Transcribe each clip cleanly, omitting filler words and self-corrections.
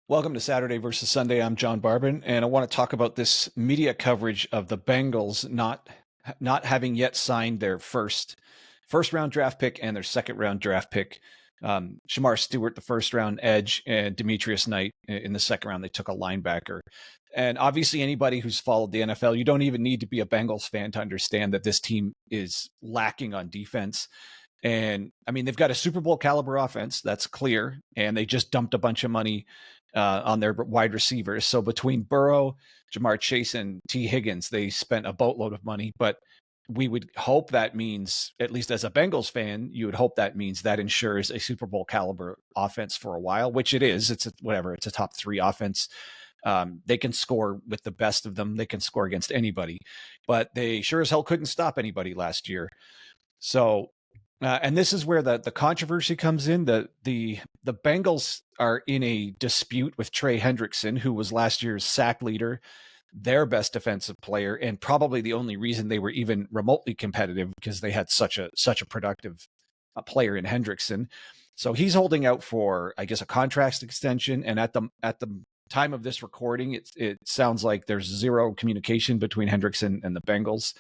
Welcome to Saturday versus Sunday. I'm John Barban, and I want to talk about this media coverage of the Bengals not having yet signed their first round draft pick and their second round draft pick. Shemar Stewart, the first round edge, and Demetrius Knight in the second round. They took a linebacker. And obviously, anybody who's followed the NFL, you don't even need to be a Bengals fan to understand that this team is lacking on defense. And I mean, they've got a Super Bowl caliber offense, that's clear, and they just dumped a bunch of money on their wide receivers. So between Burrow, Jamar Chase, and T. Higgins, they spent a boatload of money. But we would hope that means, at least as a Bengals fan, you would hope that means that ensures a Super Bowl caliber offense for a while, which it is. It's it's a top three offense. They can score with the best of them. They can score against anybody, but they sure as hell couldn't stop anybody last year. So and this is where the controversy comes in. The Bengals are in a dispute with Trey Hendrickson, who was last year's sack leader, their best defensive player, and probably the only reason they were even remotely competitive because they had such a productive player in Hendrickson. So he's holding out for, I guess, a contract extension. And at the time of this recording, it sounds like there's zero communication between Hendrickson and the Bengals.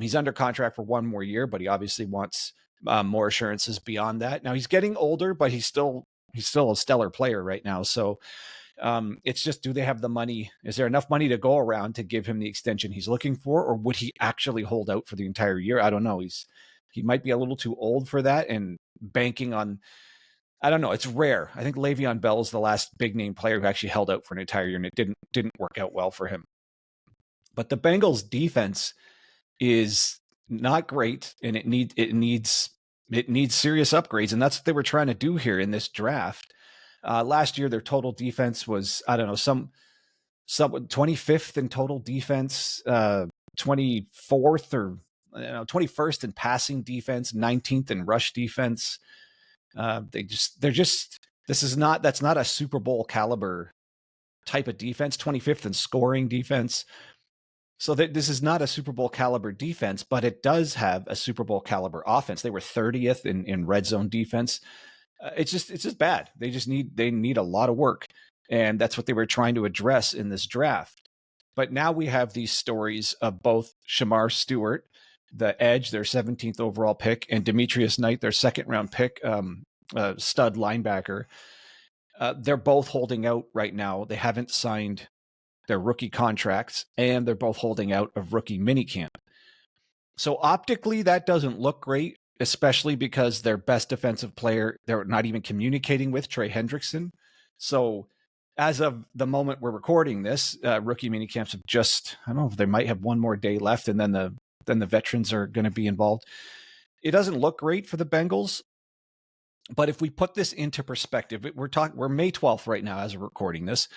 He's under contract for one more year, but he obviously wants more assurances beyond that. Now he's getting older, but he's still a stellar player right now. So it's just, do they have the money? Is there enough money to go around to give him the extension he's looking for, or would he actually hold out for the entire year? I don't know. He might be a little too old for that, and banking on, I don't know. It's rare. I think Le'Veon Bell is the last big name player who actually held out for an entire year, and it didn't work out well for him. But the Bengals defense is not great, and it needs serious upgrades, and that's what they were trying to do here in this draft. Last year, their total defense was, I don't know, some 25th in total defense, 24th or 21st in passing defense, 19th in rush defense. That's not a Super Bowl caliber type of defense. 25th in scoring defense. So this is not a Super Bowl caliber defense, but it does have a Super Bowl caliber offense. They were 30th in red zone defense. It's just bad. They need a lot of work, and that's what they were trying to address in this draft. But now we have these stories of both Shemar Stewart, the edge, their 17th overall pick, and Demetrius Knight, their second round pick, stud linebacker. They're both holding out right now. They haven't signed their rookie contracts, and they're both holding out of rookie minicamp. So optically, that doesn't look great, especially because their best defensive player, they're not even communicating with, Trey Hendrickson. So as of the moment we're recording this, rookie minicamps have just, I don't know if they might have one more day left, and then the veterans are going to be involved. It doesn't look great for the Bengals. But if we put this into perspective, we're May 12th right now as we're recording this.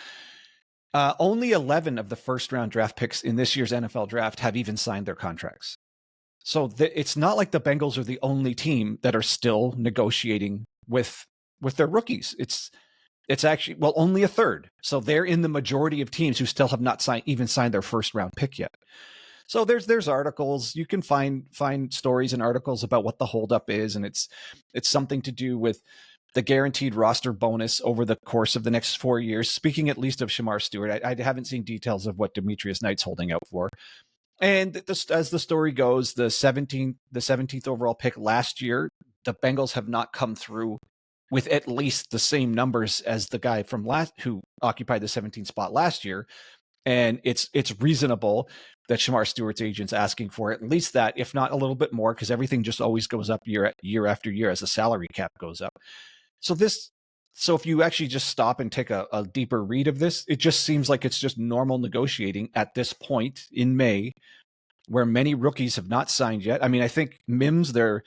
Only 11 of the first round draft picks in this year's NFL draft have even signed their contracts. So it's not like the Bengals are the only team that are still negotiating with their rookies. It's actually, well, only a third. So they're in the majority of teams who still have not even signed their first round pick yet. So there's articles, you can find stories and articles about what the holdup is, and it's something to do with the guaranteed roster bonus over the course of the next 4 years. Speaking at least of Shemar Stewart, I haven't seen details of what Demetrius Knight's holding out for. And as the story goes, the 17th overall pick last year, the Bengals have not come through with at least the same numbers as the guy from who occupied the 17th spot last year. And it's reasonable that Shemar Stewart's agent's asking for at least that, if not a little bit more, because everything just always goes up year after year as the salary cap goes up. So if you actually just stop and take a deeper read of this, it just seems like it's just normal negotiating at this point in May, where many rookies have not signed yet. I mean, I think Mims, their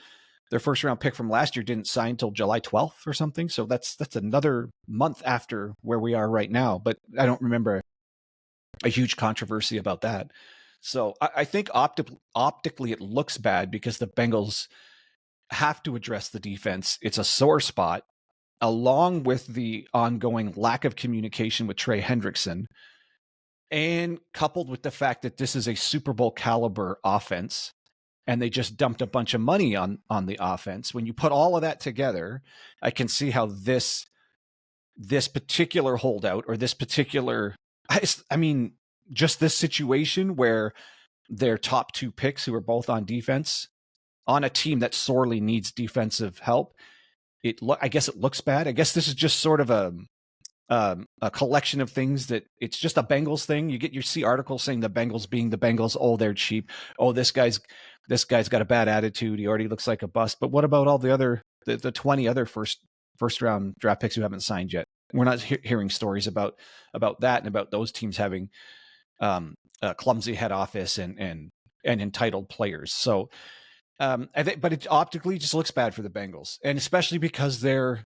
first round pick from last year, didn't sign till July 12th or something. So that's another month after where we are right now. But I don't remember a huge controversy about that. So I think optically it looks bad because the Bengals have to address the defense. It's a sore spot, along with the ongoing lack of communication with Trey Hendrickson, and coupled with the fact that this is a Super Bowl caliber offense, and they just dumped a bunch of money on the offense. When you put all of that together, I can see how this this particular holdout or this particular, I mean, just this situation where their top 2 picks, who are both on defense, on a team that sorely needs defensive help, I guess it looks bad. I guess this is just sort of a collection of things that it's just a Bengals thing. You see articles saying the Bengals being the Bengals. Oh, they're cheap. Oh, this guy's got a bad attitude. He already looks like a bust. But what about all the 20 other first round draft picks who haven't signed yet? We're not hearing stories about that and about those teams having a clumsy head office and entitled players. So I think, but it optically just looks bad for the Bengals, and especially because they're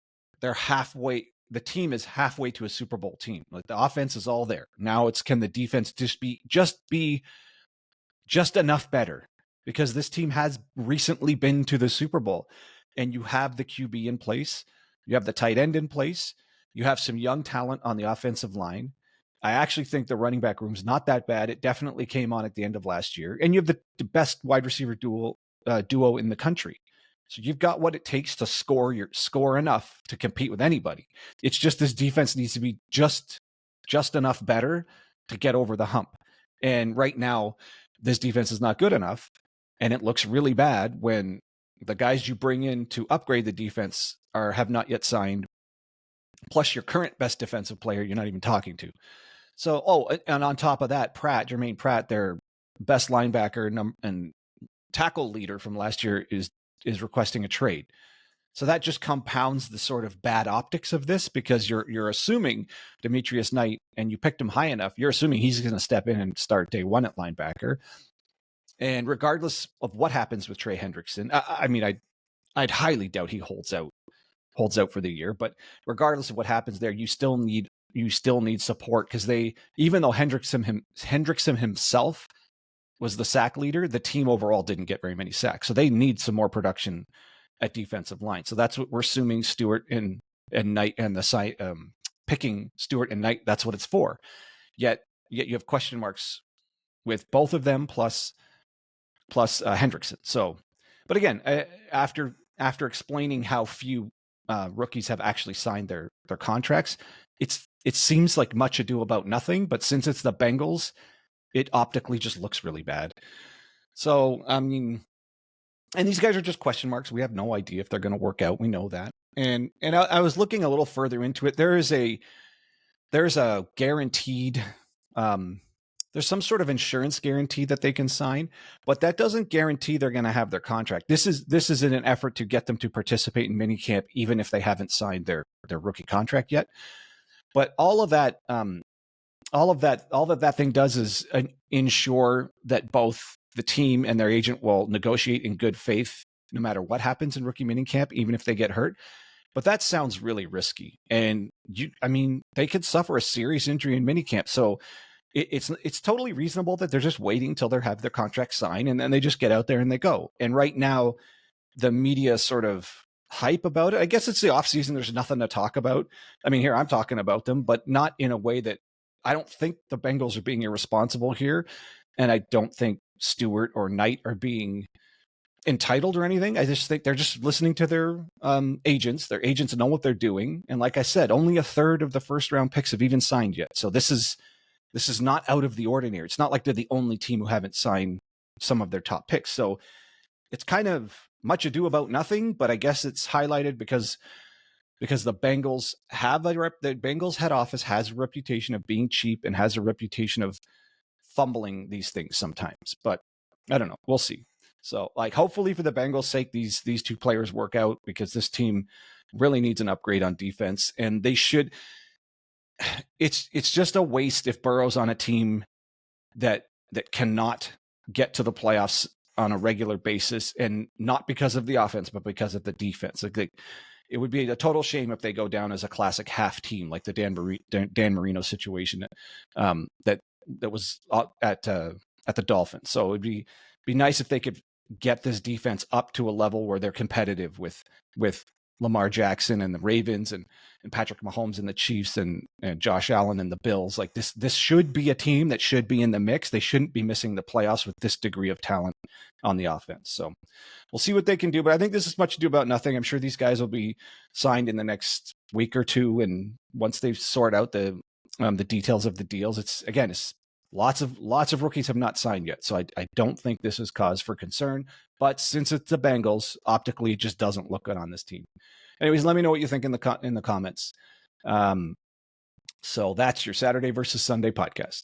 halfway. The team is halfway to a Super Bowl team. Like, the offense is all there. Now it's, can the defense be just enough better? Because this team has recently been to the Super Bowl, and you have the QB in place, you have the tight end in place, you have some young talent on the offensive line. I actually think the running back room's not that bad. It definitely came on at the end of last year, and you have the best wide receiver duo in the country. So you've got what it takes to score enough to compete with anybody. It's just this defense needs to be just enough better to get over the hump. And right now, this defense is not good enough, and it looks really bad when the guys you bring in to upgrade the defense have not yet signed. Plus, your current best defensive player you're not even talking to. So, and on top of that, Jermaine Pratt, their best linebacker and tackle leader from last year, is requesting a trade. So that just compounds the sort of bad optics of this, because you're assuming Demetrius Knight, and you picked him high enough, you're assuming he's going to step in and start day one at linebacker. And regardless of what happens with Trey Hendrickson, I mean, I'd highly doubt he holds out for the year. But regardless of what happens there, you still need support, because even though Hendrickson himself was the sack leader, the team overall didn't get very many sacks. So they need some more production at defensive line. So that's what we're assuming Stewart and Knight, and the site picking Stewart and Knight, that's what it's for. Yet you have question marks with both of them, plus Hendrickson. So, but again, after explaining how few rookies have actually signed their contracts, it seems like much ado about nothing. But since it's the Bengals, it optically just looks really bad. So, I mean, and these guys are just question marks. We have no idea if they're going to work out. We know that. And I was looking a little further into it. There's a guaranteed, there's some sort of insurance guarantee that they can sign, but that doesn't guarantee they're going to have their contract. This is in an effort to get them to participate in minicamp, even if they haven't signed their rookie contract yet. But all of that thing does is ensure that both the team and their agent will negotiate in good faith, no matter what happens in rookie minicamp, even if they get hurt. But that sounds really risky. And they could suffer a serious injury in minicamp. So it's totally reasonable that they're just waiting till they have their contract signed, and then they just get out there and they go. And right now, the media sort of hype about it, I guess it's the off season. There's nothing to talk about. I mean, here I'm talking about them, but not in a way that, I don't think the Bengals are being irresponsible here. And I don't think Stewart or Knight are being entitled or anything. I just think they're just listening to their agents. Their agents know what they're doing. And like I said, only a third of the first round picks have even signed yet. So this is not out of the ordinary. It's not like they're the only team who haven't signed some of their top picks. So it's kind of much ado about nothing, but I guess it's highlighted because the Bengals the Bengals head office has a reputation of being cheap and has a reputation of fumbling these things sometimes. But I don't know. We'll see. So, like, hopefully for the Bengals' sake, these two players work out, because this team really needs an upgrade on defense, and they should. It's just a waste if Burrow's on a team that cannot get to the playoffs on a regular basis, and not because of the offense, but because of the defense. Like, it would be a total shame if they go down as a classic half team, like the Dan Marino situation that was at the Dolphins. So it'd be nice if they could get this defense up to a level where they're competitive with Lamar Jackson and the Ravens and Patrick Mahomes and the Chiefs and Josh Allen and the Bills. Like this should be a team that should be in the mix. They shouldn't be missing the playoffs with this degree of talent on the offense. So we'll see what they can do. But I think this is much ado about nothing. I'm sure these guys will be signed in the next week or two. And once they sort out the details of the deals, it's lots of rookies have not signed yet. So I don't think this is cause for concern. But since it's the Bengals, optically, it just doesn't look good on this team. Anyways, let me know what you think in the comments. So that's your Saturday versus Sunday podcast.